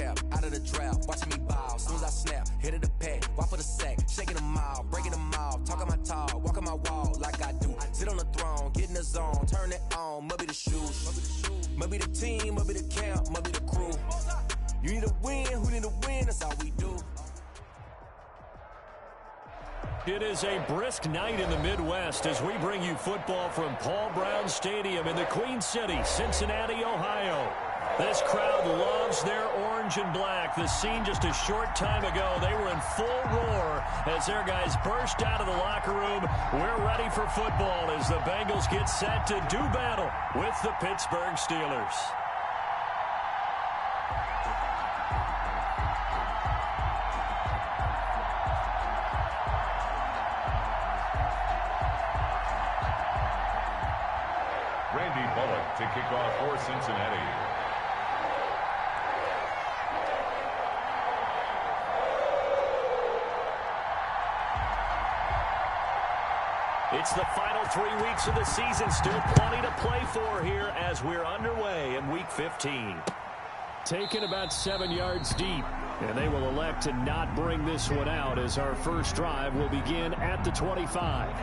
cap, out of the draft, watching me bow. Soon as I snap, hit of the pack, walk for the sack, shaking them out, breaking them out, talking my talk, walking my wall like I do. Sit on the throne, get in the zone, turn it on, must be the shoes, must be the team, must be the camp, must be the crew. You need a win, who need a win, that's all we do. It is a brisk night in the Midwest as we bring you football from Paul Brown Stadium in the Queen City, Cincinnati, Ohio. This crowd loves their orange and black. The scene just a short time ago, they were in full roar as their guys burst out of the locker room. We're ready for football as the Bengals get set to do battle with the Pittsburgh Steelers. To kick off for Cincinnati. It's the final 3 weeks of the season. Still plenty to play for here as we're underway in Week 15. Taken about 7 yards deep, and they will elect to not bring this one out as our first drive will begin at the 25.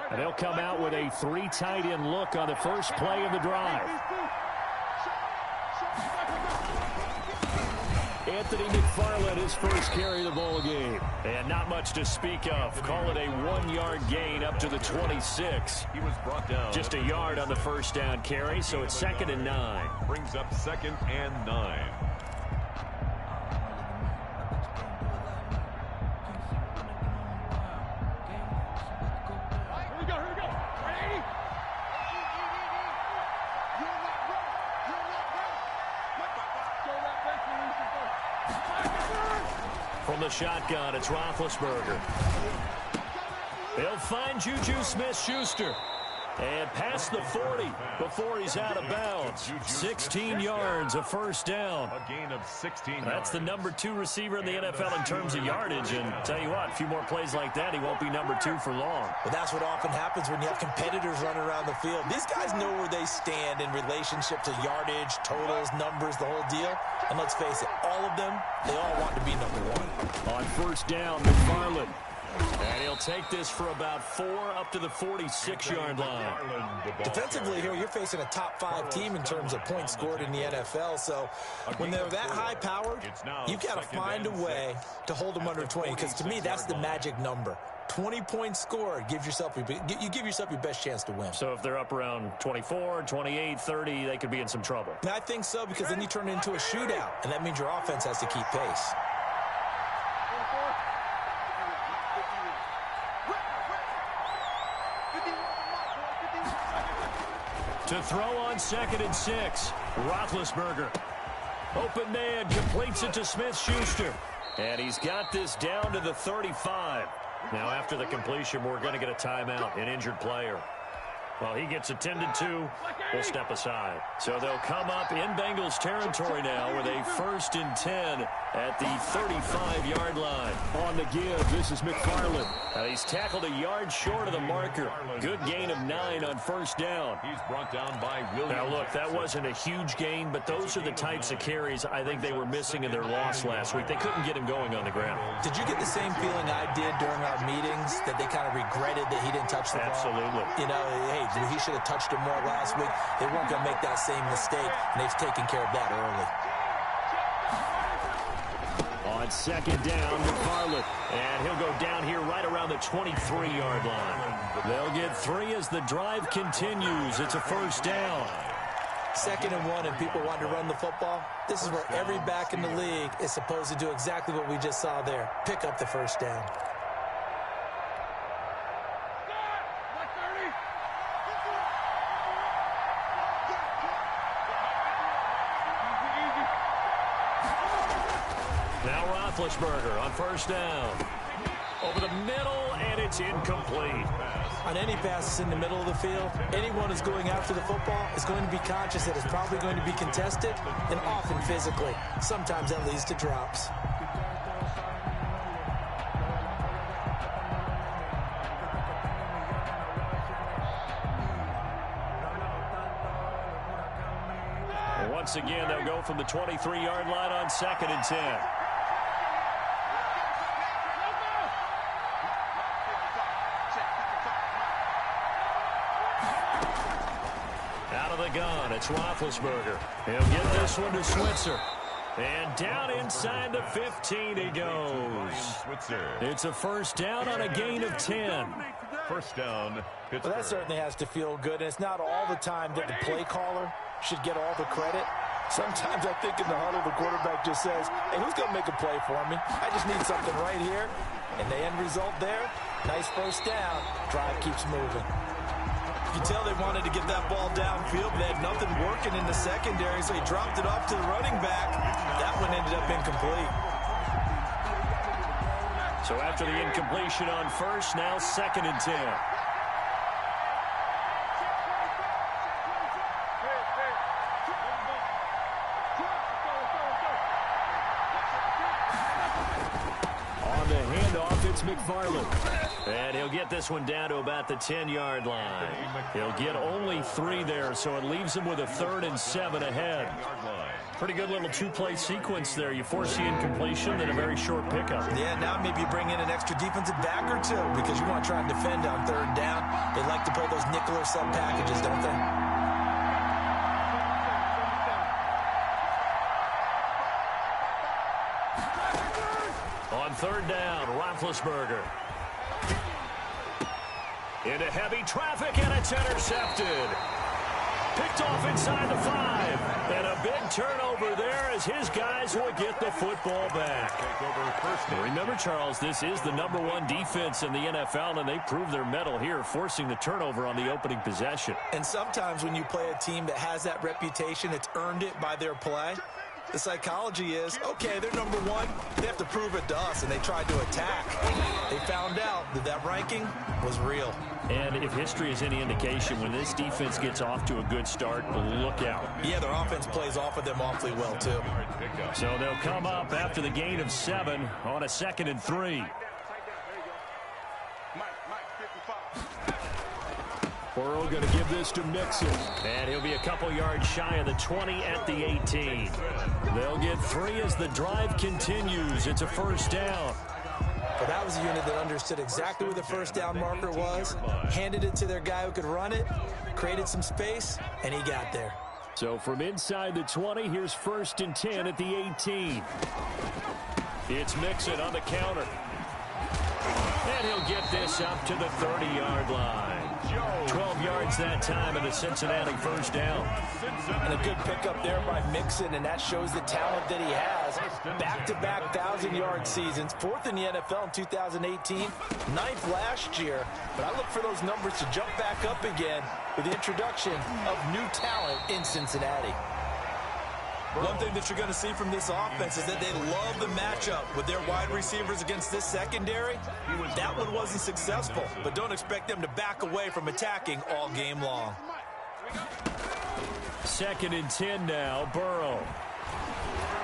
And they'll come out with a 3 tight end look on the first play of the drive. Anthony McFarland, his first carry of the ball game. And not much to speak of. Call it a 1-yard gain up to the 26. He was brought down. Just a yard on the first down carry, so it's 2nd and 9. Brings up 2nd and 9. From the shotgun, it's Roethlisberger. They'll find Juju Smith-Schuster. And past the 40 before he's out of bounds. 16 yards, a first down. A gain of 16 yards. That's the number 2 receiver in the NFL in terms of yardage. And tell you what, a few more plays like that, he won't be number 2 for long. But that's what often happens when you have competitors running around the field. These guys know where they stand in relationship to yardage, totals, numbers, the whole deal. And let's face it, all of them, they all want to be number 1. On first down, McFarland. And he'll take this for about 4 up to the 46-yard line. Defensively here, you're facing a top 5 team in terms of points scored in the NFL. So when they're that high-powered, you've got to find a way to hold them under 20. Because to me, that's the magic number. 20 points scored, you give yourself your best chance to win. So if they're up around 24, 28, 30, they could be in some trouble. I think so, because then you turn it into a shootout, and that means your offense has to keep pace. To throw on 2nd and 6. Roethlisberger. Open man, completes it to Smith-Schuster. And he's got this down to the 35. Now after the completion, we're going to get a timeout, an injured player. Well, he gets attended to. We'll step aside. So they'll come up in Bengals territory now with a 1st and 10 at the 35-yard line. On the give, this is McFarland. Now he's tackled a yard short of the marker. Good gain of 9 on 1st down. He's brought down by Williams. Now, look, that wasn't a huge gain, but those are the types of carries I think they were missing in their loss last week. They couldn't get him going on the ground. Did you get the same feeling I did during our meetings, that they kind of regretted that he didn't touch the ball? Absolutely. You know, hey, he should have touched it more last week. They weren't going to make that same mistake, and they've taken care of that early. On 2nd down, McFarland. And he'll go down here right around the 23-yard line. They'll get 3 as the drive continues. It's a 1st down. 2nd and 1, and people want to run the football. This is where every back in the league is supposed to do exactly what we just saw there. Pick up the 1st down. Now Roethlisberger on 1st down. Over the middle, and it's incomplete. On any passes in the middle of the field, anyone who's going after the football is going to be conscious that it's probably going to be contested, and often physically. Sometimes that leads to drops. Once again, they'll go from the 23-yard line on 2nd and 10. Out of the gun, it's Roethlisberger. He'll get this one to Switzer. And down inside the 15 he goes. It's a 1st down on a gain of 10. 1st down, Pittsburgh. Well, that certainly has to feel good, and it's not all the time that the play caller should get all the credit. Sometimes I think in the huddle, the quarterback just says, hey, who's going to make a play for me? I just need something right here. And the end result there, nice 1st down. Drive keeps moving. You can tell they wanted to get that ball downfield, but they had nothing working in the secondary, so he dropped it off to the running back. That one ended up incomplete. So after the incompletion on 1st, now 2nd and 10. On the handoff, it's McFarland. And he'll get this one down to about the 10-yard line. He'll get only 3 there, so it leaves him with a 3rd and 7 ahead. Pretty good little 2-play sequence there. You force the incompletion, then a very short pickup. Yeah, now maybe you bring in an extra defensive back or 2 because you want to try and defend on 3rd down. They like to play those nickel or sub packages, don't they? On 3rd down, Roethlisberger. Into heavy traffic, and it's intercepted. Picked off inside the 5. And a big turnover there as his guys will get the football back. Remember, Charles, this is the #1 defense in the NFL, and they prove their mettle here, forcing the turnover on the opening possession. And sometimes when you play a team that has that reputation, it's earned it by their play. The psychology is, okay, they're #1. They have to prove it to us, and they tried to attack. They found out that that ranking was real. And if history is any indication, when this defense gets off to a good start, look out. Yeah, their offense plays off of them awfully well, too. So they'll come up after the gain of 7 on a 2nd and 3. Burrow going to give this to Mixon. And he'll be a couple yards shy of the 20 at the 18. They'll get 3 as the drive continues. It's a 1st down. But that was a unit that understood exactly where the 1st down marker was, handed it to their guy who could run it, created some space, and he got there. So from inside the 20, here's 1st and 10 at the 18. It's Mixon on the counter. And he'll get this up to the 30-yard line. 12 yards that time in the Cincinnati first down. And a good pickup there by Mixon, and that shows the talent that he has. Back-to-back 1,000-yard seasons, 4th in the NFL in 2018, 9th last year. But I look for those numbers to jump back up again with the introduction of new talent in Cincinnati. One thing that you're going to see from this offense is that they love the matchup with their wide receivers against this secondary. That one wasn't successful, but don't expect them to back away from attacking all game long. 2nd and 10 now, Burrow.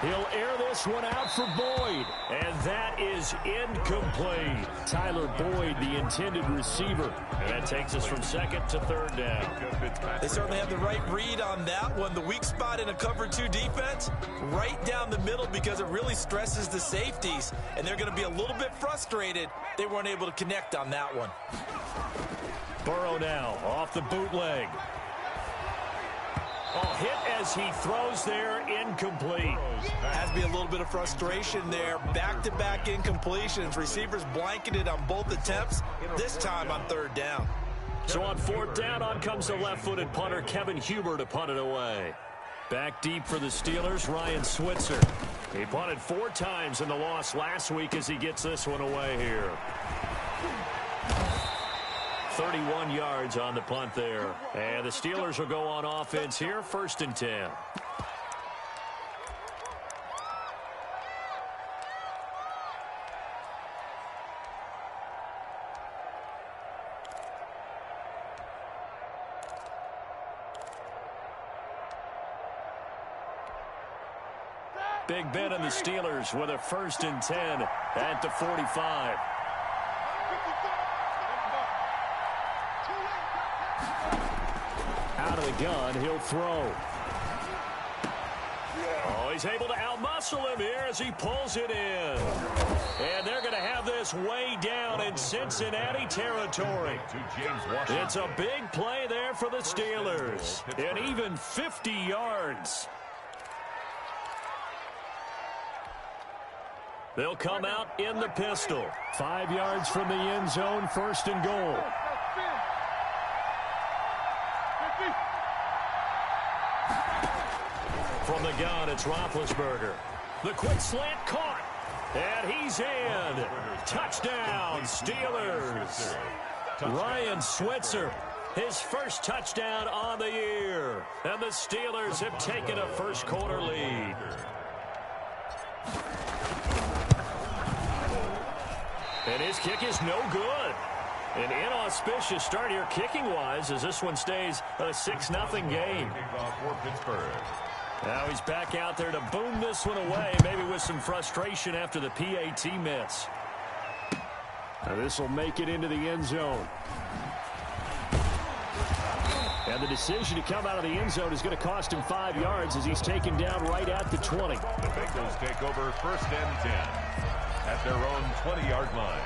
He'll air this one out for Boyd, and that is incomplete. Tyler Boyd, the intended receiver, and that takes us from 2nd to 3rd down. They certainly have the right read on that one. The weak spot in a cover 2 defense, right down the middle, because it really stresses the safeties, and they're going to be a little bit frustrated they weren't able to connect on that one. Burrow now off the bootleg. Hit as he throws there, incomplete. Has to be a little bit of frustration there. Back-to-back incompletions. Receivers blanketed on both attempts, this time on 3rd down. So on 4th down, on comes the left-footed punter, Kevin Huber, to punt it away. Back deep for the Steelers, Ryan Switzer. He punted 4 times in the loss last week as he gets this one away here. 31 yards on the punt there. And the Steelers will go on offense here, 1st and 10. Big Ben and the Steelers with a 1st and 10 at the 45. Out of the gun, he'll throw. Oh, he's able to outmuscle him here as he pulls it in. And they're going to have this way down in Cincinnati territory. It's a big play there for the Steelers. And even 50 yards. They'll come out in the pistol. 5 yards from the end zone, 1st and goal. From the gun, it's Roethlisberger. The quick slant caught. And he's in. Touchdown, Steelers. Ryan Switzer, his first touchdown on the year. And the Steelers have taken a first-quarter lead. And his kick is no good. An inauspicious start here kicking-wise as this one stays a 6-0 game. Now he's back out there to boom this one away, maybe with some frustration after the PAT miss. Now this will make it into the end zone. And the decision to come out of the end zone is going to cost him 5 yards as he's taken down right at the 20. The Bengals take over 1st and 10 at their own 20-yard line.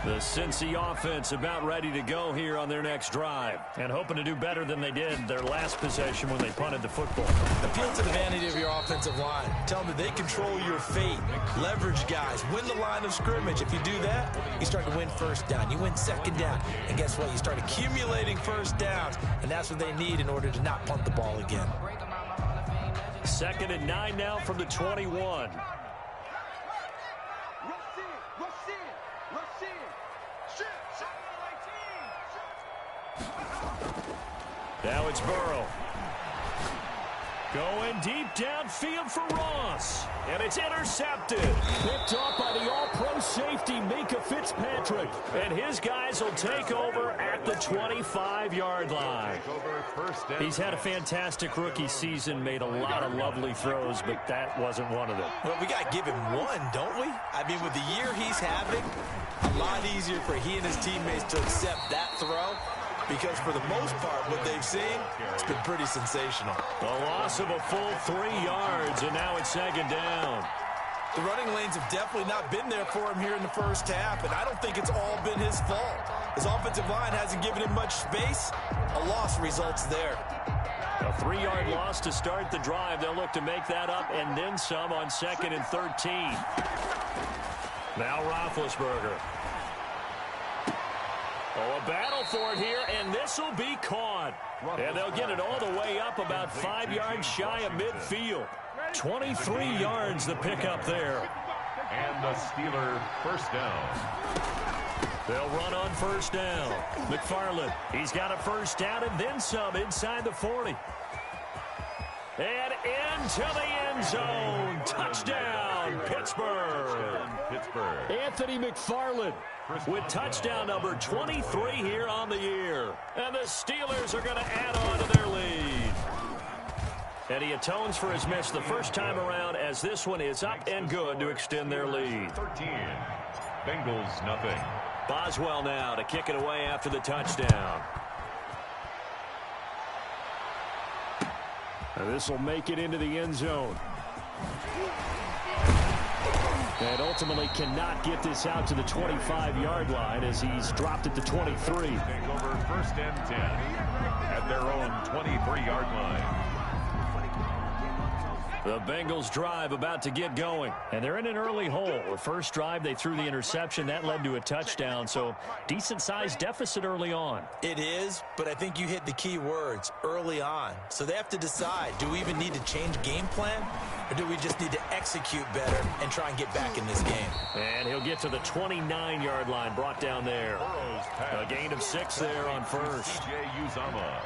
The Cincy offense about ready to go here on their next drive and hoping to do better than they did their last possession when they punted the football. Appeal to the vanity of your offensive line. Tell them that they control your fate. Leverage guys. Win the line of scrimmage. If you do that, you start to win 1st down. You win 2nd down. And guess what? You start accumulating 1st downs. And that's what they need in order to not punt the ball again. 2nd and 9 now from the 21. Now it's Burrow. Going deep downfield for Ross. And it's intercepted. Picked off by the all-pro safety, Minka Fitzpatrick. And his guys will take over at the 25-yard line. He's had a fantastic rookie season, made a lot of lovely throws, but that wasn't one of them. Well, we got to give him one, don't we? I mean, with the year he's having, a lot easier for he and his teammates to accept that throw. Because for the most part, what they've seen, it's been pretty sensational. A loss of a full 3 yards, and now it's 2nd down. The running lanes have definitely not been there for him here in the first half, and I don't think it's all been his fault. His offensive line hasn't given him much space. A loss results there. A 3-yard loss to start the drive. They'll look to make that up and then some on 2nd and 13. Now Roethlisberger. Oh, a battle for it here, and this will be caught. And they'll get it all the way up about 5 yards shy of midfield. 23 yards the pickup there. And the Steeler first down. They'll run on first down. McFarland, he's got a first down and then some inside the 40. And into the end zone. Touchdown, Pittsburgh. Anthony McFarland with touchdown number 23 here on the year. And the Steelers are going to add on to their lead. And he atones for his miss the first time around as this one is up and good to extend their lead. 13. Bengals nothing. Boswell now to kick it away after the touchdown. This will make it into the end zone. And ultimately cannot get this out to the 25-yard line as he's dropped it to 23. Take over first and 10 at their own 23-yard line. The Bengals drive about to get going. And they're in an early hole. The first drive, they threw the interception. That led to a touchdown. So decent-sized deficit early on. It is, but I think you hit the key words, early on. So they have to decide, do we even need to change game plan? Or do we just need to execute better and try and get back in this game? And he'll get to the 29-yard line, brought down there. A gain of 6 there on first. C.J. Uzama.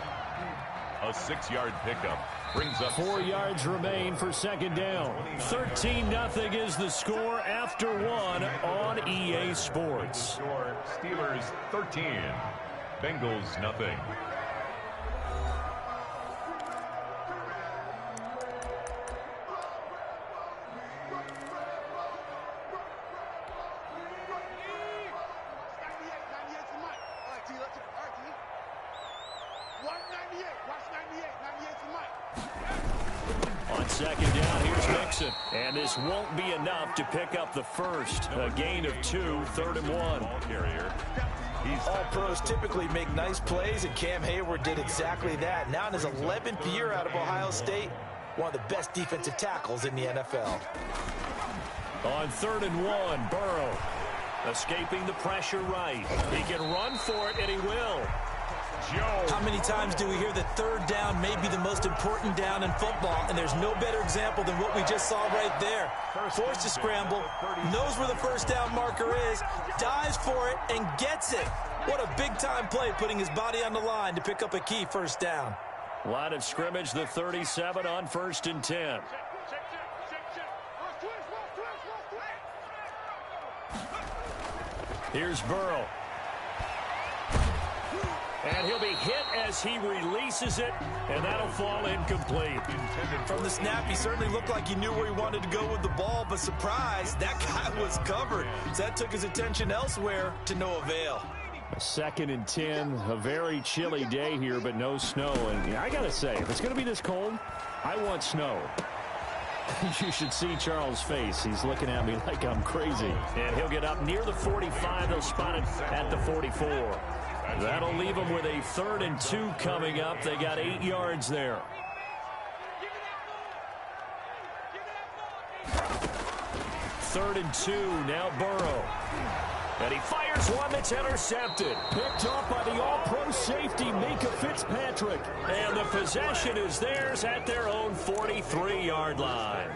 A 6-yard pickup. Brings up 4 yards remain for second down. 13-0 is the score after 1 on EA Sports. Steelers 13. Bengals nothing. On second down, here's Mixon. And this won't be enough to pick up the first. A gain of 2, 3rd and 1. Ball carrier. All pros typically make nice plays, and Cam Hayward did exactly that. Now in his 11th year out of Ohio State, one of the best defensive tackles in the NFL. On 3rd and 1, Burrow escaping the pressure right. He can run for it, and he will. How many times do we hear that third down may be the most important down in football, and there's no better example than what we just saw right there. Forced to scramble, knows where the first down marker is, dives for it, and gets it. What a big-time play, putting his body on the line to pick up a key first down. Line of scrimmage, the 37 on 1st and 10. Here's Burrow. And he'll be hit as he releases it, and that'll fall incomplete. From the snap, he certainly looked like he knew where he wanted to go with the ball, but surprise, that guy was covered. So that took his attention elsewhere to no avail. 2nd and 10, a very chilly day here, but no snow. And I got to say, if it's going to be this cold, I want snow. You should see Charles' face. He's looking at me like I'm crazy. And he'll get up near the 45. They'll spot it at the 44. That'll leave them with a 3rd and 2 coming up. They got 8 yards there. 3rd and 2, now Burrow. And he fires one that's intercepted. Picked off by the all-pro safety, Minka Fitzpatrick. And the possession is theirs at their own 43-yard line.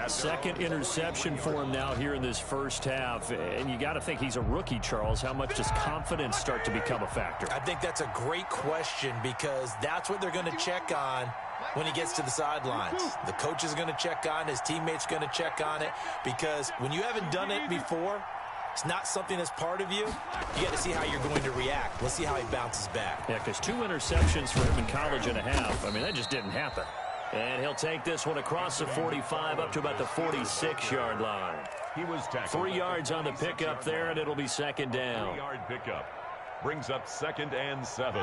Second interception for him now here in this first half. And you got to think he's a rookie, Charles. How much does confidence start to become a factor? I think that's a great question, because that's what they're going to check on when he gets to the sidelines. The coach is going to check on, his teammates going to check on it, because when you haven't done it before, it's not something that's part of you. You got to see how you're going to react. Let's see how he bounces back. Yeah, because 2 interceptions for him in college and a half. I mean, that just didn't happen. And he'll take this one across the 45 up to about the 46-yard line. He was tackled. 3 yards on the pickup there, and it'll be second down. 3-yard pickup. Brings up 2nd and 7.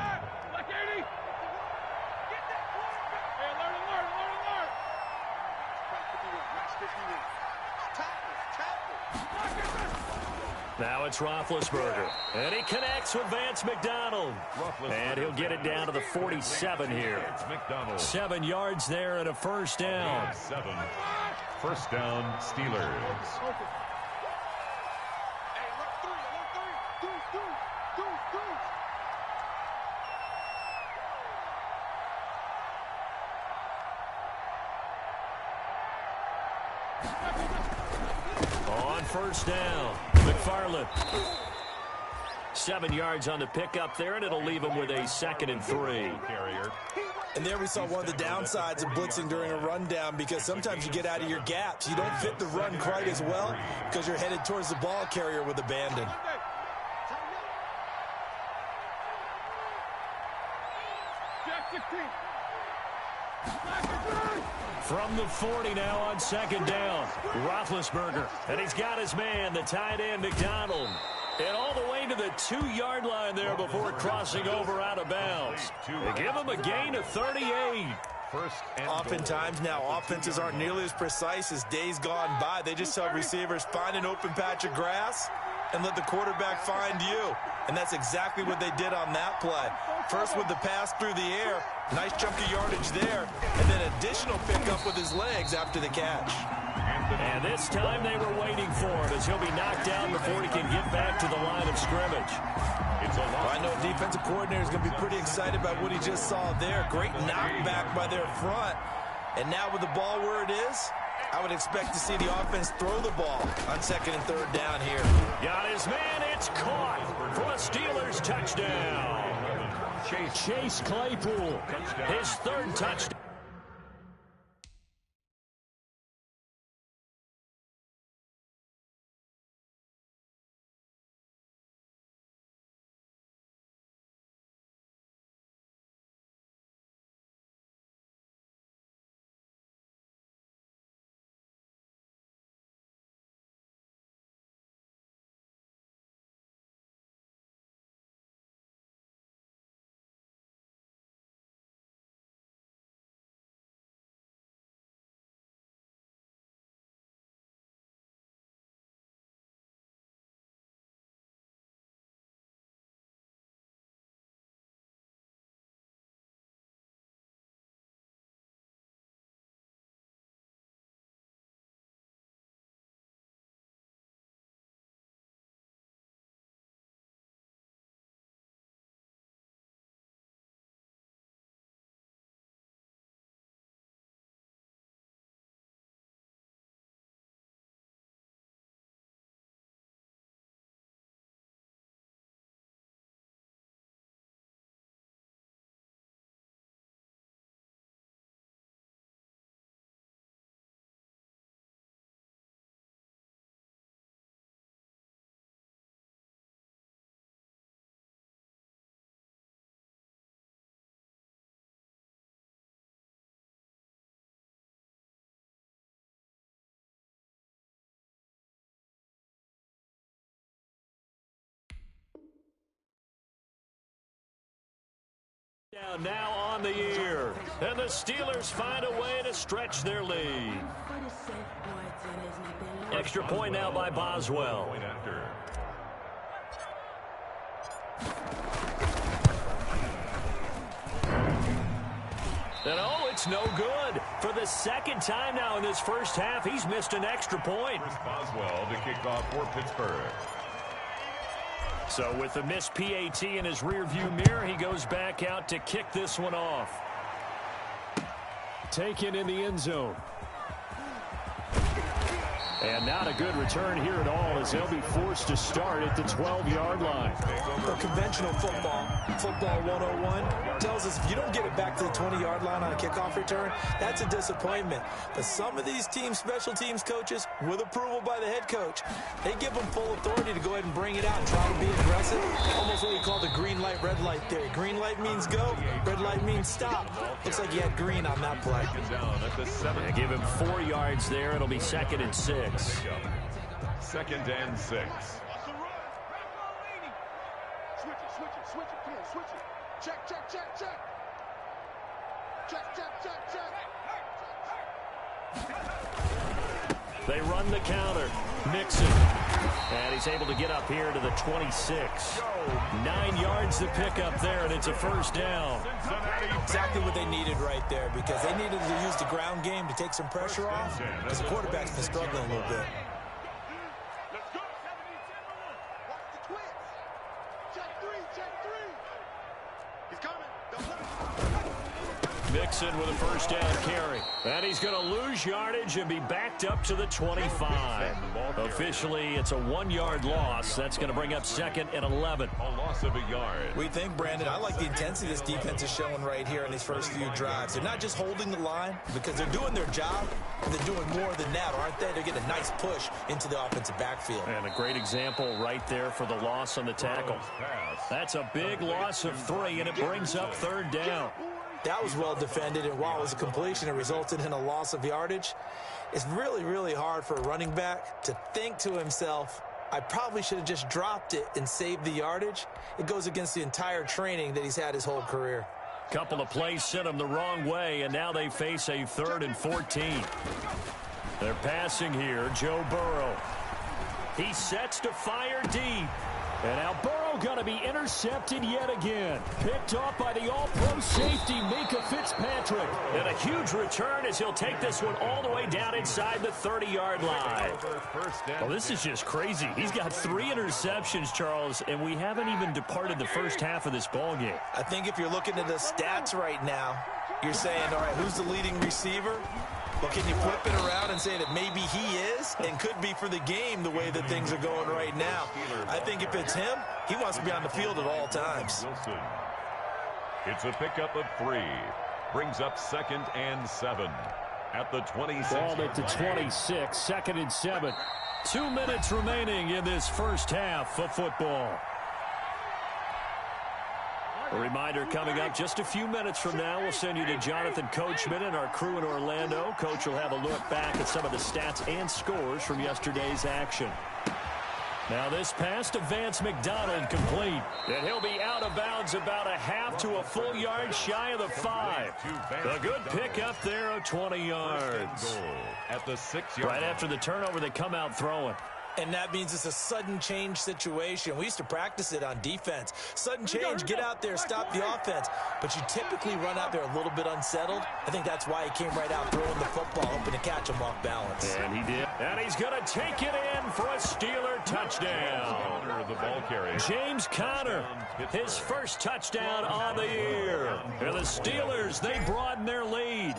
Now it's Roethlisberger. And he connects with Vance McDonald. And he'll get it down to the 47 here. 7 yards there and a first down. 7. First down, Steelers. On first down, McFarland. 7 yards on the pickup there, and it'll leave him with a 2nd and 3. And there we saw one of the downsides of blitzing during a rundown, because sometimes you get out of your gaps. You don't fit the run quite as well because you're headed towards the ball carrier with abandon. From the 40 now on 2nd down, Roethlisberger. And he's got his man, the tight end, McDonald. And all the way to the 2-yard line there before crossing over out of bounds. They give him a gain of 38. Oftentimes now, offenses aren't nearly as precise as days gone by. They just tell receivers, find an open patch of grass and let the quarterback find you. And that's exactly what they did on that play. First with the pass through the air, nice chunk of yardage there, and then additional pickup with his legs after the catch. And this time they were waiting for him, as he'll be knocked down before he can get back to the line of scrimmage. I know a defensive coordinator is going to be pretty excited about what he just saw there. Great knockback by their front. And now with the ball where it is, I would expect to see the offense throw the ball on 2nd and 3rd down here. Got his man, it's caught for a Steelers touchdown. Chase Claypool, his 3rd touchdown. Now on the year, and the Steelers find a way to stretch their lead. Extra point now by Boswell. And oh, it's no good. For the 2nd time now in this first half, he's missed an extra point. Chris Boswell to kick off for Pittsburgh. So with the missed PAT in his rearview mirror, he goes back out to kick this one off. Taken in the end zone. And not a good return here at all, as they'll be forced to start at the 12-yard line. For conventional football 101 tells us if you don't get it back to the 20-yard line on a kickoff return, that's a disappointment. But some of these teams, special teams coaches, with approval by the head coach, they give them full authority to go ahead and bring it out and try to be aggressive. Almost what we call the green light, red light theory. Green light means go, red light means stop. Looks like you had green on that play. Yeah, give him 4 yards there. It'll be 2nd and 6. 2nd and 6. They run the counter. Mixon. And he's able to get up here to the 26. 9 yards to pick up there, and it's a first down. Exactly what they needed right there, because they needed to use the ground game to take some pressure off, because the quarterback's been struggling a little bit. Check 3. Mixon with a first down carry. And he's going to lose yardage and be backed up to the 25. Officially, it's a 1-yard loss. That's going to bring up 2nd and 11. A loss of a yard. We think, Brandon, I like the intensity this defense is showing right here in these first few drives. They're not just holding the line because they're doing their job. They're doing more than that, aren't they? They're getting a nice push into the offensive backfield. And a great example right there for the loss on the tackle. That's a big loss of 3, and it brings up 3rd down. That was well defended, and while it was a completion, it resulted in a loss of yardage. It's really, really hard for a running back to think to himself, I probably should have just dropped it and saved the yardage. It goes against the entire training that he's had his whole career. Couple of plays sent him the wrong way, and now they face a 3rd and 14. They're passing here, Joe Burrow. He sets to fire deep. And now Burrow going to be intercepted yet again. Picked off by the all-pro safety, Minka Fitzpatrick. And a huge return as he'll take this one all the way down inside the 30-yard line. Well, this is just crazy. He's got 3 interceptions, Charles, and we haven't even departed the first half of this ballgame. I think if you're looking at the stats right now, you're saying, all right, who's the leading receiver? Well, can you flip it around and say that maybe he is and could be for the game the way that things are going right now? I think if it's him, he wants to be on the field at all times. It's a pickup of 3. Brings up 2nd and 7 at the 26. Ball at the 26, 2nd and 7. 2 minutes remaining in this first half of football. A reminder coming up just a few minutes from now. We'll send you to Jonathan Coachman and our crew in Orlando. Coach will have a look back at some of the stats and scores from yesterday's action. Now this pass to Vance McDonald complete. And he'll be out of bounds about a half to a full yard shy of the 5. A good pick up there of 20 yards. At the 6-yard right after the turnover, they come out throwing. And that means it's a sudden change situation. We used to practice it on defense. Sudden change, get out there, stop the offense. But you typically run out there a little bit unsettled. I think that's why he came right out throwing the football, hoping to catch him off balance. And he did. And he's going to take it in for a Steeler touchdown. The ball carrier. James Conner, his first touchdown on the year. And the Steelers, they broaden their lead.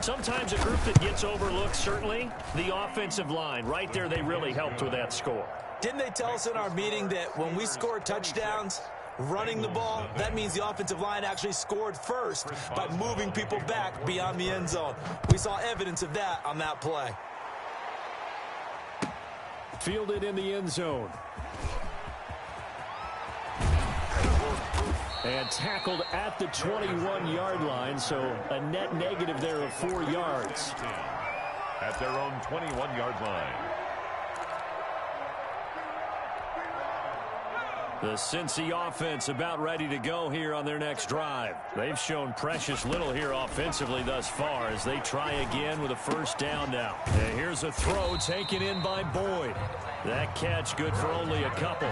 Sometimes a group that gets overlooked, certainly, the offensive line. Right there, they really helped with that score. Didn't they tell us in our meeting that when we score touchdowns running the ball, that means the offensive line actually scored first by moving people back beyond the end zone? We saw evidence of that on that play. Fielded in the end zone. And tackled at the 21-yard line, so a net negative there of 4 yards. At their own 21-yard line. The Cincy offense about ready to go here on their next drive. They've shown precious little here offensively thus far as they try again with a first down now. And here's a throw taken in by Boyd. That catch good for only a couple.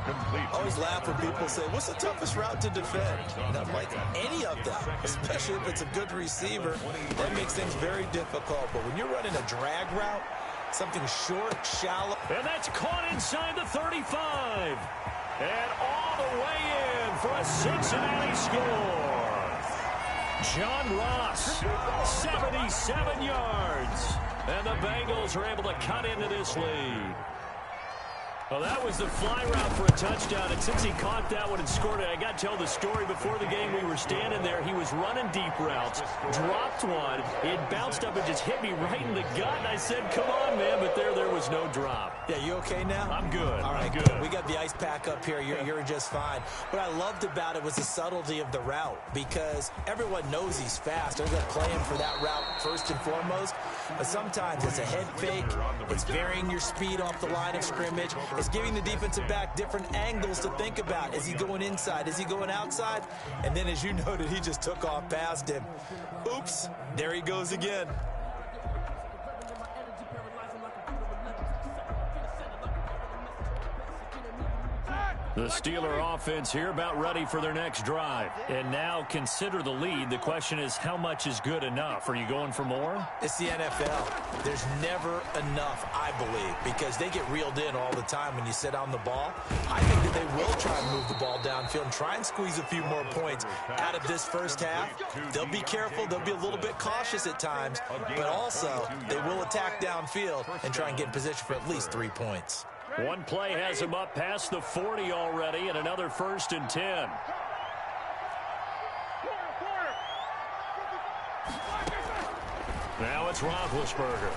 Complete. I always laugh when people say, what's the toughest route to defend? And I'm like, any of them, especially if it's a good receiver. That makes things very difficult. But when you're running a drag route, something short, shallow. And that's caught inside the 35. And all the way in for a Cincinnati score. John Ross, 77 yards. And the Bengals are able to cut into this lead. Well, that was the fly route for a touchdown, and since he caught that one and scored it, I got to tell the story. Before the game, we were standing there. He was running deep routes, dropped one. It bounced up and just hit me right in the gut, and I said, come on, man, but there was no drop. Yeah, you okay now? I'm good. All right, I'm good. We got the ice pack up here. You're just fine. What I loved about it was the subtlety of the route, because everyone knows he's fast. They're going to play him for that route first and foremost, but sometimes it's a head fake. It's varying your speed off the line of scrimmage. It's giving the defensive back different angles to think about. Is he going inside? Is he going outside? And then, as you noted, he just took off past him. Oops, there he goes again. The Steeler offense here about ready for their next drive. And now consider the lead. The question is, how much is good enough? Are you going for more? It's the NFL. There's never enough, I believe, because they get reeled in all the time when you sit on the ball. I think that they will try and move the ball downfield and try and squeeze a few more points out of this first half. They'll be careful. They'll be a little bit cautious at times, but also they will attack downfield and try and get in position for at least 3 points. One play has him up past the 40 already, and another 1st and 10. Now it's Roethlisberger.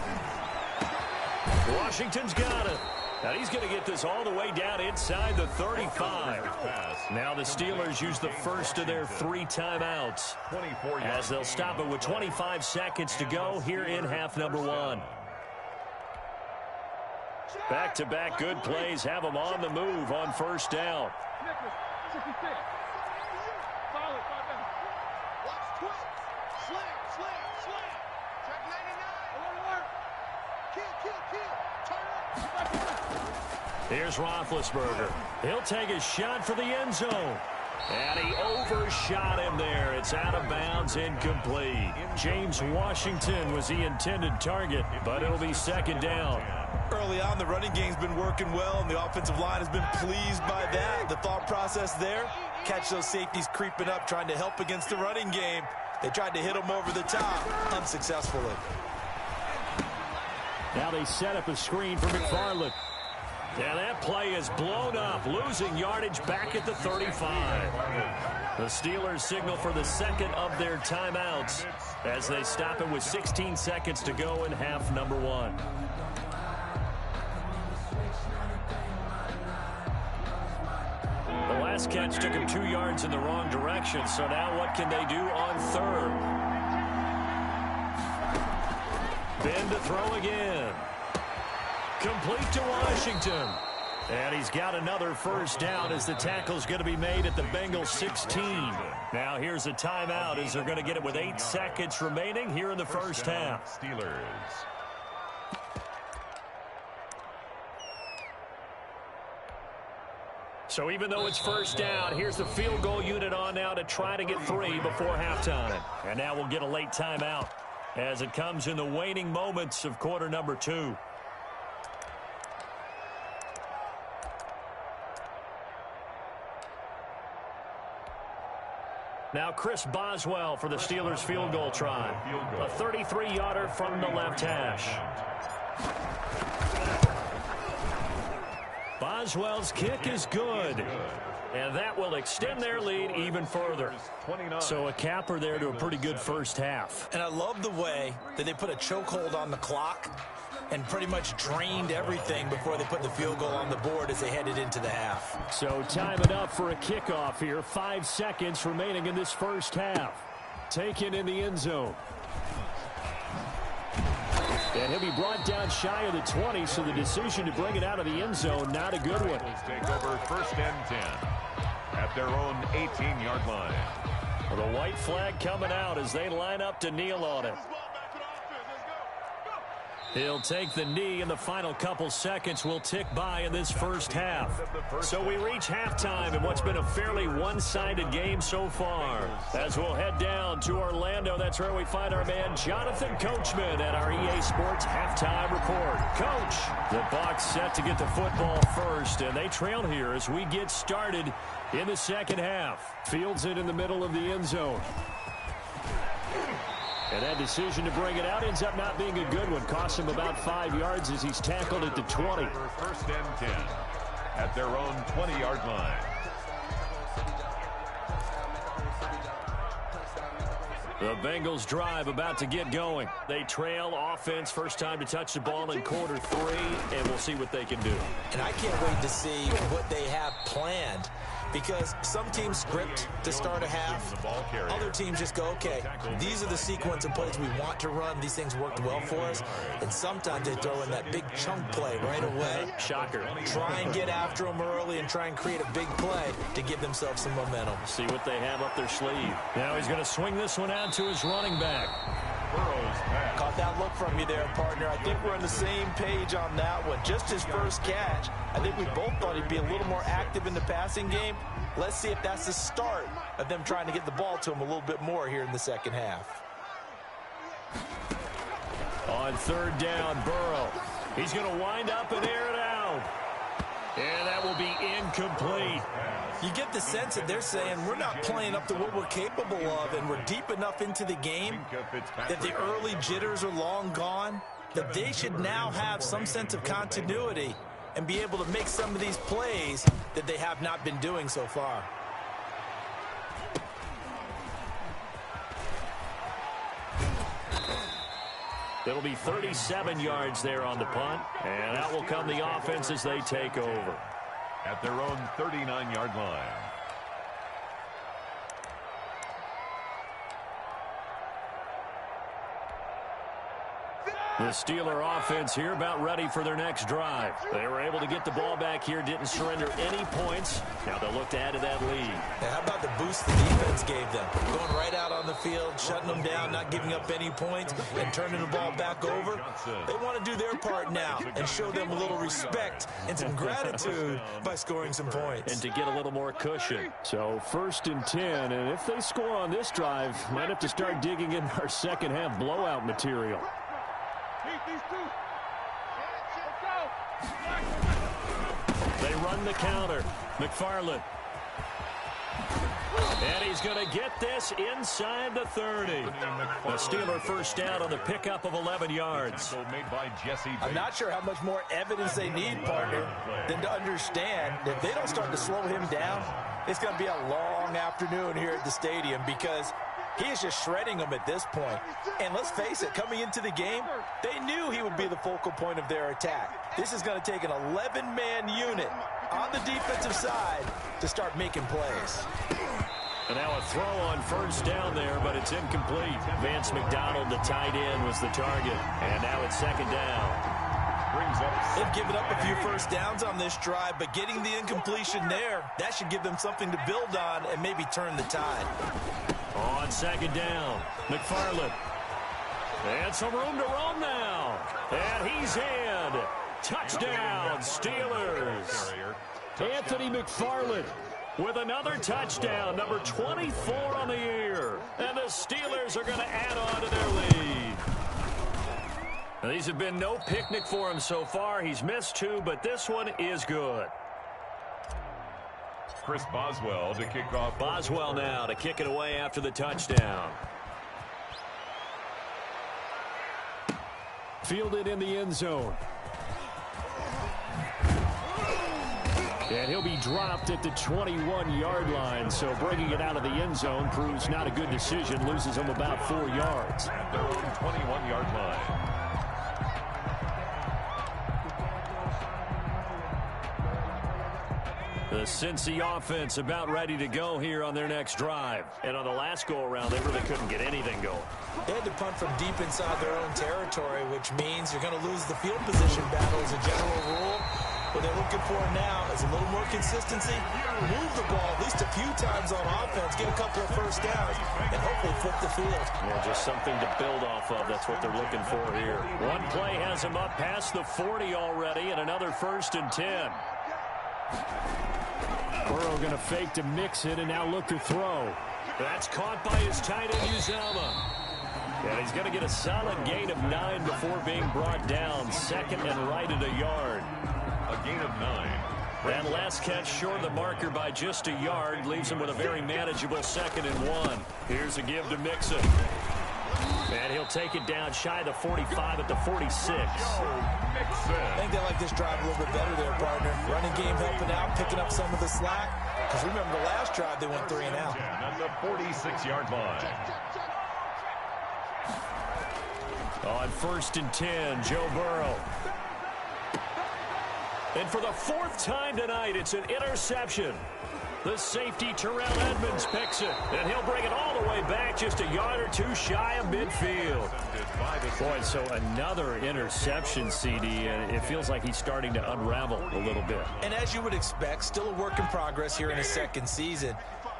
Washington's got it. And he's going to get this all the way down inside the 35. Now the Steelers use the first of their 3 timeouts, as they'll stop it with 25 seconds to go here in half number 1. Back-to-back good plays have them on the move on first down. Here's Roethlisberger. He'll take a shot for the end zone. And he overshot him there. It's out of bounds, incomplete. James Washington was the intended target, but it'll be 2nd down. Early on, the running game's been working well, and the offensive line has been pleased by that. The thought process there, catch those safeties creeping up, trying to help against the running game. They tried to hit them over the top, unsuccessfully. Now they set up a screen for McFarland. And that play is blown up, losing yardage back at the 35. The Steelers signal for the 2nd of their timeouts as they stop it with 16 seconds to go in half number 1. The last catch took him 2 yards in the wrong direction, so now what can they do on 3rd? Ben to throw again. Complete to Washington. And he's got another first down as the tackle's going to be made at the Bengals 16. Now here's a timeout as they're going to get it with 8 seconds remaining here in the first half. Steelers. So even though it's first down, here's the field goal unit on now to try to get 3 before halftime. And now we'll get a late timeout as it comes in the waning moments of quarter number 2. Now Chris Boswell for the Steelers field goal try. A 33-yarder from the left hash. Boswell's kick is good. And that will extend their lead even further. So a capper there to a pretty good first half. And I love the way that they put a chokehold on the clock and pretty much drained everything before they put the field goal on the board as they headed into the half. So time it up for a kickoff here. 5 seconds remaining in this first half. Taken in the end zone. And he'll be brought down shy of the 20, so the decision to bring it out of the end zone, not a good one. Take over 1st and 10 at their own 18-yard line. Well, the white flag coming out as they line up to kneel on it. He'll take the knee, and the final couple seconds will tick by in this first half. So we reach halftime in what's been a fairly one-sided game so far. As we'll head down to Orlando, that's where we find our man Jonathan Coachman at our EA Sports Halftime Report. Coach, the Bucs set to get the football first, and they trail here as we get started in the second half. Fields it in the middle of the end zone. And that decision to bring it out ends up not being a good one. Costs him about 5 yards as he's tackled at the 20. 1st and 10 at their own 20-yard line. The Bengals drive about to get going. They trail offense, first time to touch the ball in quarter 3, and we'll see what they can do. And I can't wait to see what they have planned, because some teams script to start a half. Other teams just go, okay, these are the sequence of plays we want to run. These things worked well for us. And sometimes they throw in that big chunk play right away. Shocker. Try and get after them early and try and create a big play to give themselves some momentum. See what they have up their sleeve. Now he's going to swing this one out to his running back. Burrow's Caught that look from you there, partner. I think we're on the same page on that one. Just his first catch. I think we both thought he'd be a little more active in the passing game. Let's see if that's the start of them trying to get the ball to him a little bit more here in the second half. On third down, Burrow. He's going to wind up and air it out. And that will be incomplete. You get the sense that they're saying we're not playing up to what we're capable of, and we're deep enough into the game that the early jitters are long gone, that they should now have some sense of continuity and be able to make some of these plays that they have not been doing so far. It'll be 37 yards there on the punt, and that will come the offense as they take over. At their own 39-yard line. The Steeler offense here about ready for their next drive. They were able to get the ball back here, didn't surrender any points. Now they'll look to add to that lead. Yeah, how about the boost the defense gave them? Going right out on the field, shutting them down, not giving up any points, and turning the ball back over. They want to do their part now and show them a little respect and some gratitude by scoring some points. And to get a little more cushion. So 1st and 10, and if they score on this drive, might have to start digging in our second half blowout material. They run the counter. McFarland. And he's going to get this inside the 30. A Steeler first down on the pickup of 11 yards. I'm not sure how much more evidence they need, partner, than to understand that if they don't start to slow him down, it's going to be a long afternoon here at the stadium because he is just shredding them at this point. And let's face it, coming into the game, they knew he would be the focal point of their attack. This is going to take an 11-man unit on the defensive side to start making plays. And now a throw on first down there, but it's incomplete. Vance McDonald, the tight end, was the target. And now it's second down. They've given up a few first downs on this drive, but getting the incompletion there, that should give them something to build on and maybe turn the tide. On second down, McFarland. And some room to roam now. And he's in. Touchdown, Steelers. Anthony McFarland with another touchdown, number 24 on the year. And the Steelers are going to add on to their lead. Now, these have been no picnic for him so far. He's missed 2, but this one is good. Chris Boswell to kick off. Boswell now to kick it away after the touchdown. Fielded in the end zone. And he'll be dropped at the 21-yard line, so bringing it out of the end zone proves not a good decision. Loses him about 4 yards. At their own 21-yard line. The Cincy offense about ready to go here on their next drive. And on the last go-around, they really couldn't get anything going. They had to punt from deep inside their own territory, which means you're going to lose the field position battle as a general rule. What they're looking for now is a little more consistency, move the ball at least a few times on offense, get a couple of first downs, and hopefully flip the field. Yeah, just something to build off of. That's what they're looking for here. One play has him up past the 40 already, and another 1st and 10. Burrow going to fake to mix it and now look to throw. That's caught by his tight end, Uzama. And he's going to get a solid gain of 9 before being brought down. Second and right at a yard. A gain of 9. That last catch short of the marker by just a yard leaves him with a very manageable 2nd and 1. Here's a give to Mixon. And he'll take it down shy of the 45 at the 46. I think they like this drive a little bit better there, partner. Running game helping out, picking up some of the slack. Because remember, the last drive they went 3 and out. At the 46-yard line. On 1st and 10, Joe Burrow. And for the 4th time tonight, it's an interception. The safety, Terrell Edmonds, picks it. And he'll bring it all the way back just a yard or 2 shy of midfield. Boy, so another interception, CD, and it feels like he's starting to unravel a little bit. And as you would expect, still a work in progress here in his second season.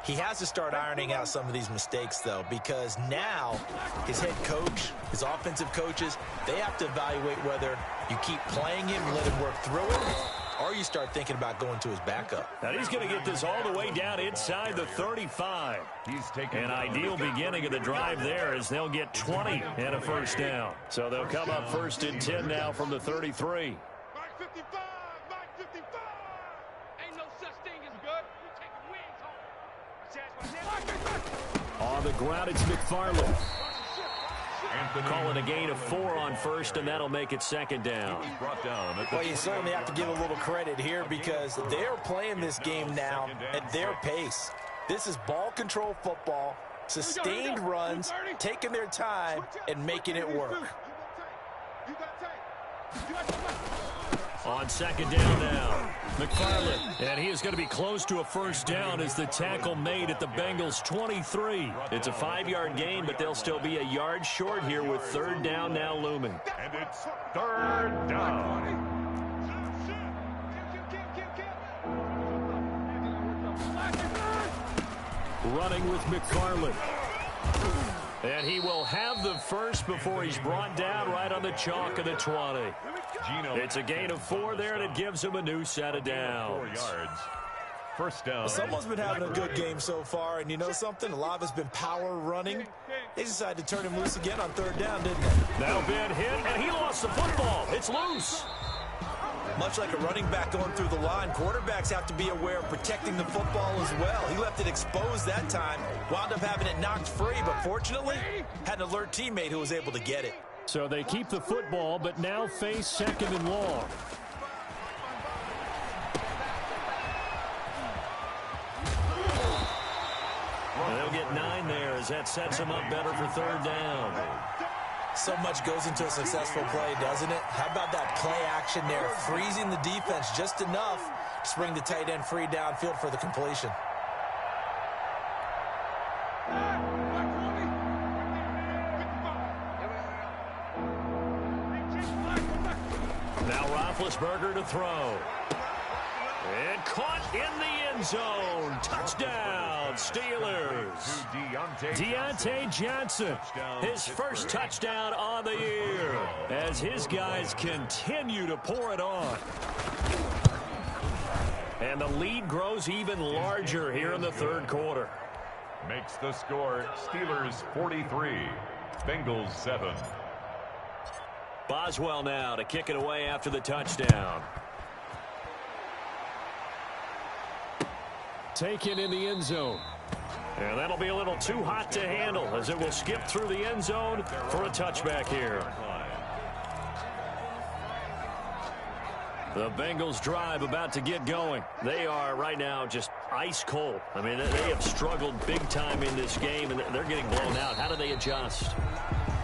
He has to start ironing out some of these mistakes, though, because now his head coach, his offensive coaches, they have to evaluate whether you keep playing him and let him work through it, or you start thinking about going to his backup. Now he's going to get this all the way down inside the 35. He's taking An ideal beginning of the drive there as they'll get 20 and a first down. So they'll come up 1st and 10 now from the 33. Mark 55, Mark 55. Ain't no such thing as good. You take wings home. On the ground, it's McFarland. Calling a gain of 4 on first, and that'll make it 2nd down. Well, you certainly have to give a little credit here because they're playing this game now at their pace. This is ball control football, sustained runs, taking their time, and making it work. On 2nd down now, McFarland, and he is going to be close to a first down as the tackle made at the Bengals' 23. It's a 5-yard gain, but they'll still be a yard short here with 3rd down now looming. And it's 3rd down. Running with McFarland. And he will have the first before he's brought down right on the chalk of the 20. It's a gain of 4 there, and it gives him a new set of downs. 4 yards. First down. Someone's been having a good game so far, and you know something? A lot of it's been power running. They decided to turn him loose again on 3rd down, didn't they? Now Ben hit, and he lost the football. It's loose. Much like a running back going through the line, quarterbacks have to be aware of protecting the football as well. He left it exposed that time, wound up having it knocked free, but fortunately, had an alert teammate who was able to get it. So they keep the football, but now face 2nd and long. And they'll get 9 there as that sets them up better for 3rd down. So much goes into a successful play, doesn't it? How about that play action there, freezing the defense just enough to bring the tight end free downfield for the completion. Now Roethlisberger to throw. And caught in the end zone. Touchdown, Steelers. Deontay Johnson, his first touchdown on the year as his guys continue to pour it on. And the lead grows even larger here in the 3rd quarter. Makes the score Steelers 43, Bengals 7. Boswell now to kick it away after the touchdown. Taken in the end zone. And that'll be a little too hot to handle as it will skip through the end zone for a touchback here. The Bengals drive about to get going. They are right now just ice cold. I mean, they have struggled big time in this game, and they're getting blown out. How do they adjust?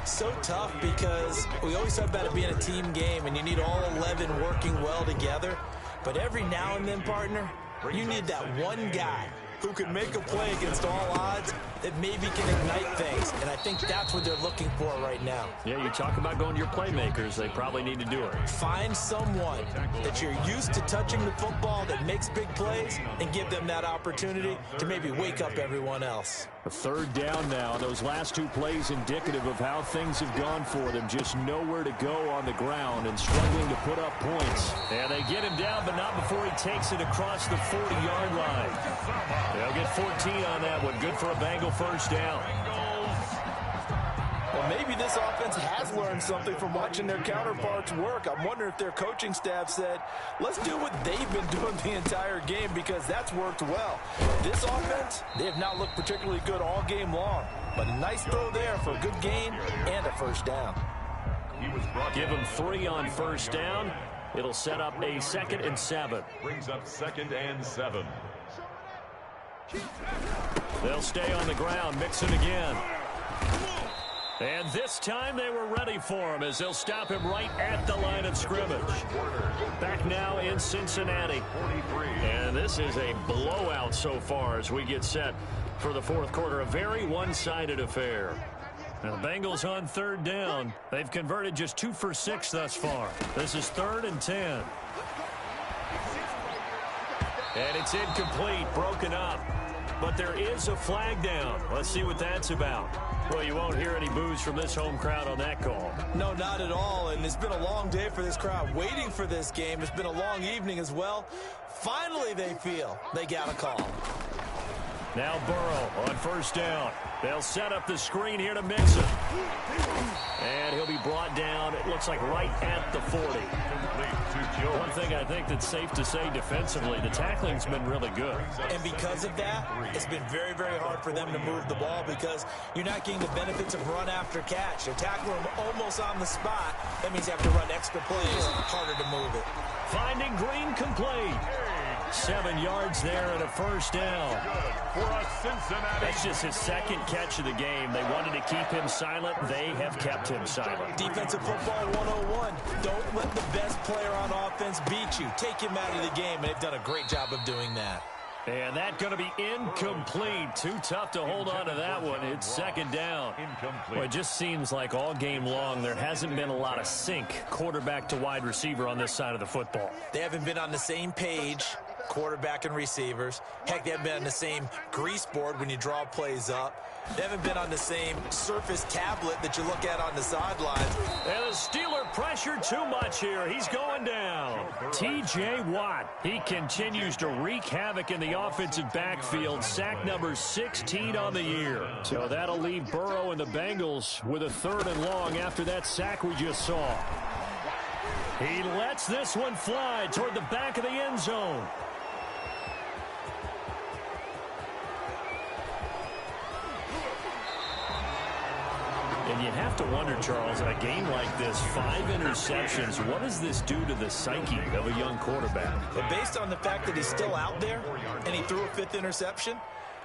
So tough because we always talk about it being a team game, and you need all 11 working well together. But every now and then, partner, you need that one guy who can make a play against all odds that maybe can ignite things. And I think that's what they're looking for right now. Yeah, you talk about going to your playmakers. They probably need to do it. Find someone that you're used to touching the football that makes big plays and give them that opportunity to maybe wake up everyone else. A 3rd down now. Those last 2 plays indicative of how things have gone for them. Just nowhere to go on the ground and struggling to put up points. And they get him down, but not before he takes it across the 40-yard line. They'll get 14 on that one. Good for a Bengal first down. Well, maybe this offense has learned something from watching their counterparts work. I'm wondering if their coaching staff said, let's do what they've been doing the entire game because that's worked well. This offense, they have not looked particularly good all game long. But a nice throw there for a good gain and a first down. Give them 3 on first down. It'll set up a 2nd and 7. Brings up 2nd and 7. They'll stay on the ground, mix it again. And this time they were ready for him as they'll stop him right at the line of scrimmage. Back now in Cincinnati. And this is a blowout so far as we get set for the 4th quarter. A very one-sided affair. Now the Bengals on 3rd down. They've converted just 2 for 6 thus far. This is 3rd and 10. And it's incomplete, broken up. but there is a flag down. Let's see what that's about. Well, you won't hear any boos from this home crowd on that call. No, not at all, and it's been a long day for this crowd waiting for this game. It's been a long evening as well. Finally, they feel they got a call. Now Burrow on first down. They'll set up the screen here to Mixon. And he'll be brought down, it looks like right at the 40. One thing I think that's safe to say defensively, the tackling's been really good. And because of that, it's been very, very hard for them to move the ball because you're not getting the benefits of run after catch. They're tackling them almost on the spot. That means you have to run extra plays, harder to move it. Finding Green complete. 7 yards there and a first down. For a Cincinnati. That's just his second catch of the game. They wanted to keep him silent. They have kept him silent. Defensive football 101. Don't let the best player on offense beat you. Take him out of the game, and they've done a great job of doing that. And that's going to be incomplete. Too tough to hold on to that one. It's second down. Well, it just seems like all game long there hasn't been a lot of sync quarterback to wide receiver on this side of the football. They haven't been on the same page, quarterback and receivers. Heck, they haven't been on the same grease board when you draw plays up. They haven't been on the same surface tablet that you look at on the sidelines. And the Steeler pressure too much here. He's going down. T.J. Watt, he continues to wreak havoc in the offensive backfield. Sack number 16 on the year. So that'll leave Burrow and the Bengals with a 3rd and long after that sack we just saw. He lets this one fly toward the back of the end zone. And you have to wonder, Charles, in a game like this, 5 interceptions, what does this do to the psyche of a young quarterback? But based on the fact that he's still out there and he threw a 5th interception,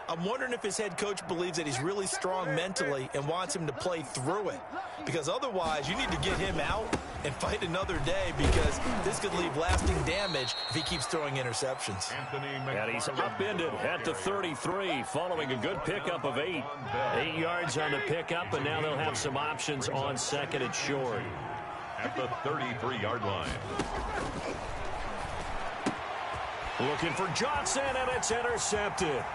I'm wondering if his head coach believes that he's really strong mentally and wants him to play through it. Because otherwise, you need to get him out and fight another day because this could leave lasting damage if he keeps throwing interceptions. And he's upended at the 33 following a good pickup of 8. 8 yards on the pickup, and now they'll have some options on 2nd and short. At the 33-yard line. Looking for Johnson, and it's intercepted.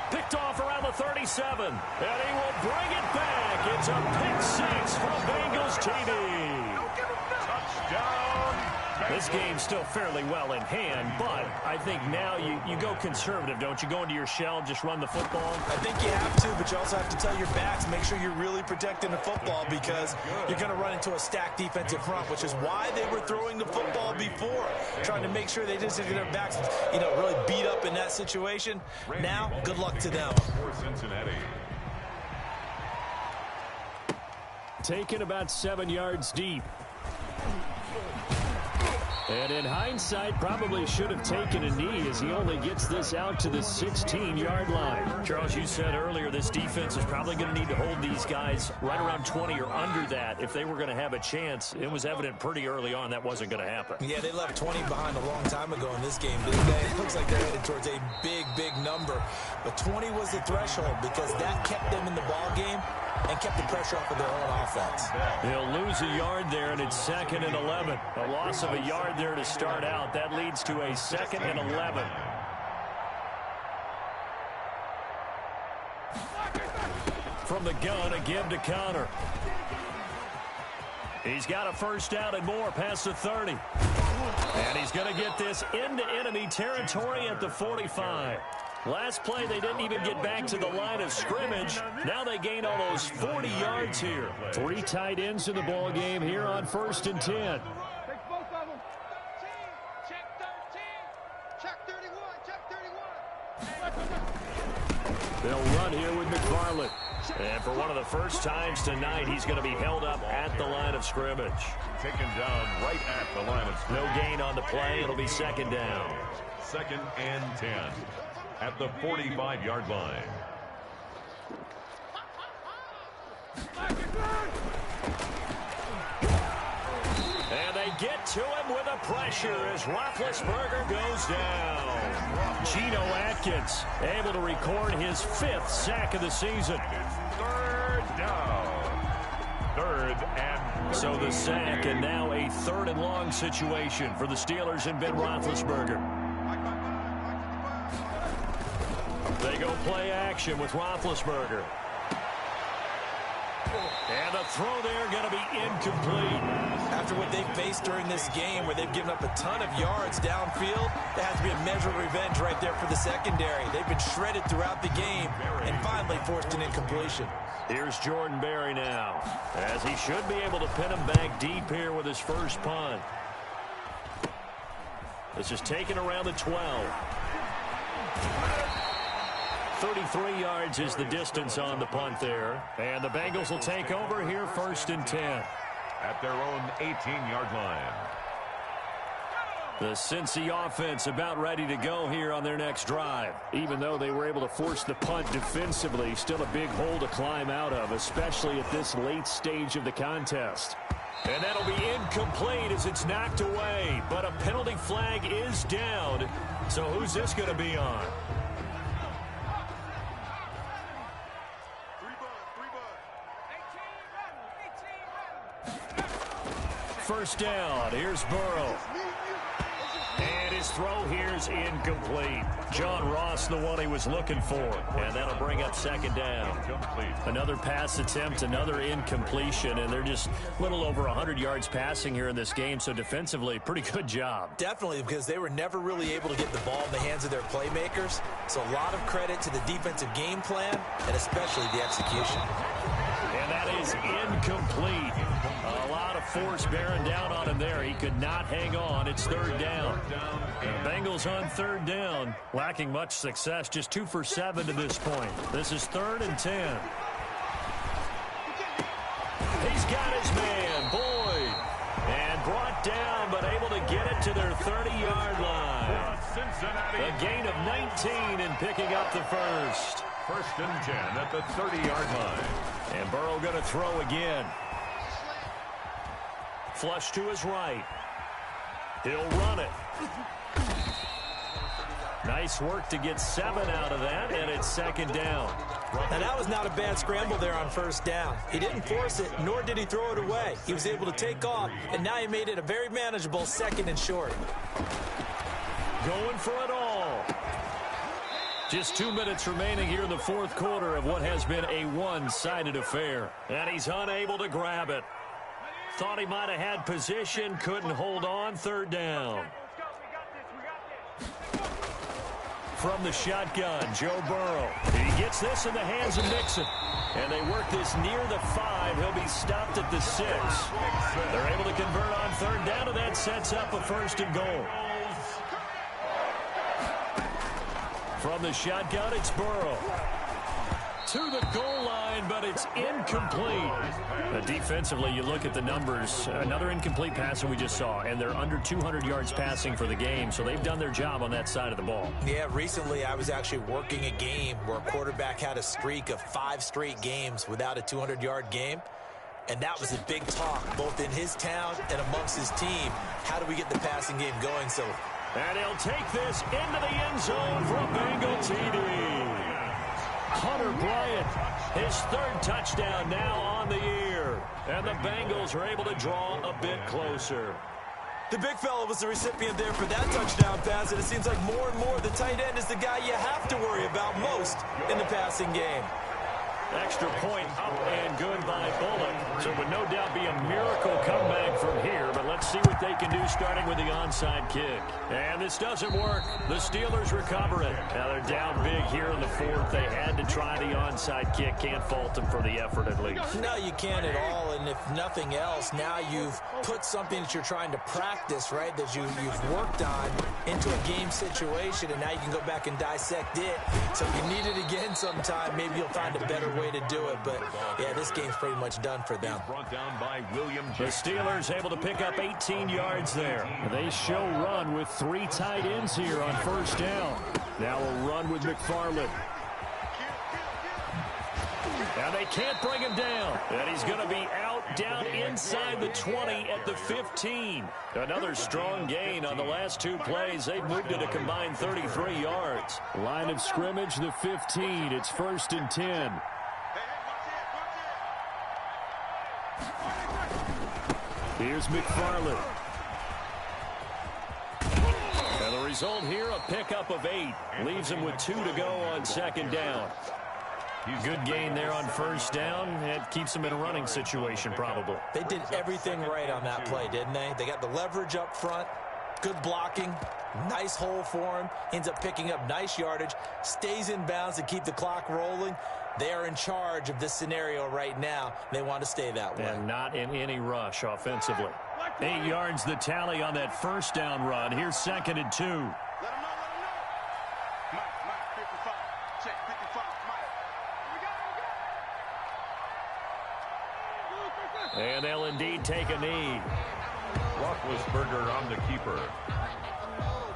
Picked off around the 37, and he will bring it back. It's a pick 6 from Bengals TV. Touchdown. This game's still fairly well in hand, but I think now you go conservative, don't you? Go into your shell, just run the football. I think you have to, but you also have to tell your backs, make sure you're really protecting the football because you're going to run into a stacked defensive front, which is why they were throwing the football before, trying to make sure they didn't get their backs, really beat up in that situation. Now, good luck to them. For Cincinnati. Taken about 7 yards deep. And in hindsight, probably should have taken a knee as he only gets this out to the 16-yard line. Charles, you said earlier this defense is probably going to need to hold these guys right around 20 or under that if they were going to have a chance. It was evident pretty early on that wasn't going to happen. Yeah, they left 20 behind a long time ago in this game, didn't they? It looks like they're headed towards a big, big number. But 20 was the threshold because that kept them in the ball game and kept the pressure off of their own offense. They'll lose a yard there, and it's 2nd and 11. A loss of a yard there to start out. That leads to a 2nd and 11. From the gun, a give to Connor. He's got a first down and more past the 30. And he's going to get this into enemy territory at the 45. Last play, they didn't even get back to the line of scrimmage. Now they gain almost 40 yards here. 3 tight ends in the ball game here on 1st and 10. Take both of them. 13. Check 13. Check 31. Check 31. They'll run here with McFarland. And for one of the first times tonight, he's going to be held up at the line of scrimmage. Taken down right at the line of scrimmage. No gain on the play. It'll be 2nd down. 2nd and 10. At the 45-yard line. And they get to him with a pressure as Roethlisberger goes down. Geno Atkins able to record his 5th sack of the season. 3rd down. 3rd and... So the sack and now a 3rd and long situation for the Steelers and Ben Roethlisberger. They go play action with Roethlisberger. And the throw there going to be incomplete. After what they've faced during this game where they've given up a ton of yards downfield, there has to be a measure of revenge right there for the secondary. They've been shredded throughout the game and finally forced an incompletion. Here's Jordan Berry now, as he should be able to pin him back deep here with his first punt. This is taken around the 12. 33 yards is the distance on the punt there. And the Bengals will take over here 1st and 10. At their own 18-yard line. The Cincy offense about ready to go here on their next drive. Even though they were able to force the punt defensively, still a big hole to climb out of, especially at this late stage of the contest. And that'll be incomplete as it's knocked away. But a penalty flag is down. So who's this going to be on? First down. Here's Burrow. And his throw here's incomplete. John Ross, the one he was looking for. And that'll bring up 2nd down. Another pass attempt, another incompletion. And they're just a little over 100 yards passing here in this game. So defensively, pretty good job. Definitely, because they were never really able to get the ball in the hands of their playmakers. So a lot of credit to the defensive game plan and especially the execution. And that is incomplete. A lot of force bearing down on him there. He could not hang on. It's 3rd down. And the Bengals on 3rd down. Lacking much success. Just 2 for 7 to this point. This is 3rd and 10. He's got his man, Boyd. And brought down, but able to get it to their 30-yard line. A gain of 19 and picking up the first. 1st and 10 at the 30-yard line. And Burrow going to throw again. Flush to his right. He'll run it. Nice work to get 7 out of that, and it's 2nd down. Now, that was not a bad scramble there on 1st down. He didn't force it, nor did he throw it away. He was able to take off, and now he made it a very manageable 2nd and short. Going for it all. Just 2 minutes remaining here in the 4th quarter of what has been a one-sided affair. And he's unable to grab it. Thought he might have had position, couldn't hold on. 3rd down. From the shotgun, Joe Burrow. He gets this in the hands of Mixon. And they work this near the 5. He'll be stopped at the 6. They're able to convert on 3rd down, and that sets up a 1st and goal. From the shotgun, it's Burrow. To the goal line, but it's incomplete. Defensively, you look at the numbers. Another incomplete pass that we just saw, and they're under 200 yards passing for the game, so they've done their job on that side of the ball. Yeah, recently I was actually working a game where a quarterback had a streak of 5 straight games without a 200-yard game, and that was a big talk, both in his town and amongst his team. How do we get the passing game going? So, and he'll take this into the end zone for a Bengal TD. Hunter Bryant, his 3rd touchdown now on the year. And the Bengals are able to draw a bit closer. The big fella was the recipient there for that touchdown pass, and it seems like more and more the tight end is the guy you have to worry about most in the passing game. Extra point up and good by Bullock. So it would no doubt be a miracle comeback from here, but let's see what they can do starting with the onside kick. And this doesn't work. The Steelers recover it. Now they're down big here in the 4th. They had to try the onside kick. Can't fault them for the effort at least. No, you can't at all, and if nothing else, now you've put something that you're trying to practice, right, that you've worked on into a game situation, and now you can go back and dissect it. So if you need it again sometime, maybe you'll find a better way to do it, but yeah, this game's pretty much done for them. Brought down by William The Steelers able to pick up 18 yards there. They show run with 3 tight ends here on 1st down. Now a run with McFarland. Now they can't bring him down. And he's going to be out down inside the 20 at the 15. Another strong gain on the last 2 plays. They've moved it a combined 33 yards. Line of scrimmage, the 15. It's 1st and 10. Here's McFarland. And the result here, a pickup of 8. Leaves him with 2 to go on second down. Good gain there on first down. It keeps him in a running situation, probably. They did everything right on that play, didn't they? They got the leverage up front, good blocking, nice hole for him. Ends up picking up nice yardage, stays in bounds to keep the clock rolling. They are in charge of this scenario right now. They want to stay that way. And not in any rush offensively. 8 yards the tally on that first down run. Here's 2nd and 2. Let him know. Mike, 55. Check, 55, Mike. And they'll indeed take a knee. Roethlisberger on the keeper.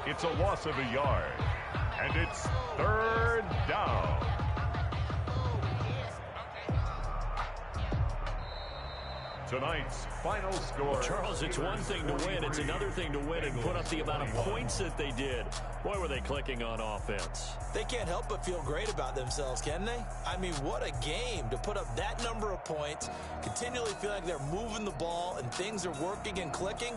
It's a loss of a yard. And it's 3rd down. Tonight's final score. Charles, it's one thing to win. It's another thing to win and put up the amount of points that they did. Boy, were they clicking on offense. They can't help but feel great about themselves, can they? I mean, what a game to put up that number of points, continually feel like they're moving the ball and things are working and clicking.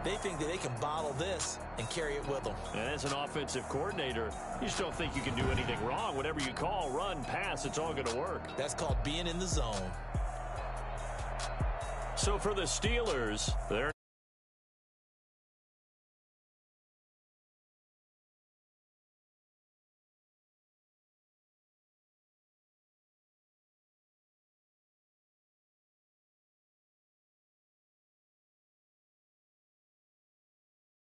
They think that they can bottle this and carry it with them. And as an offensive coordinator, you just don't think you can do anything wrong. Whatever you call, run, pass, it's all going to work. That's called being in the zone. So for the Steelers, they're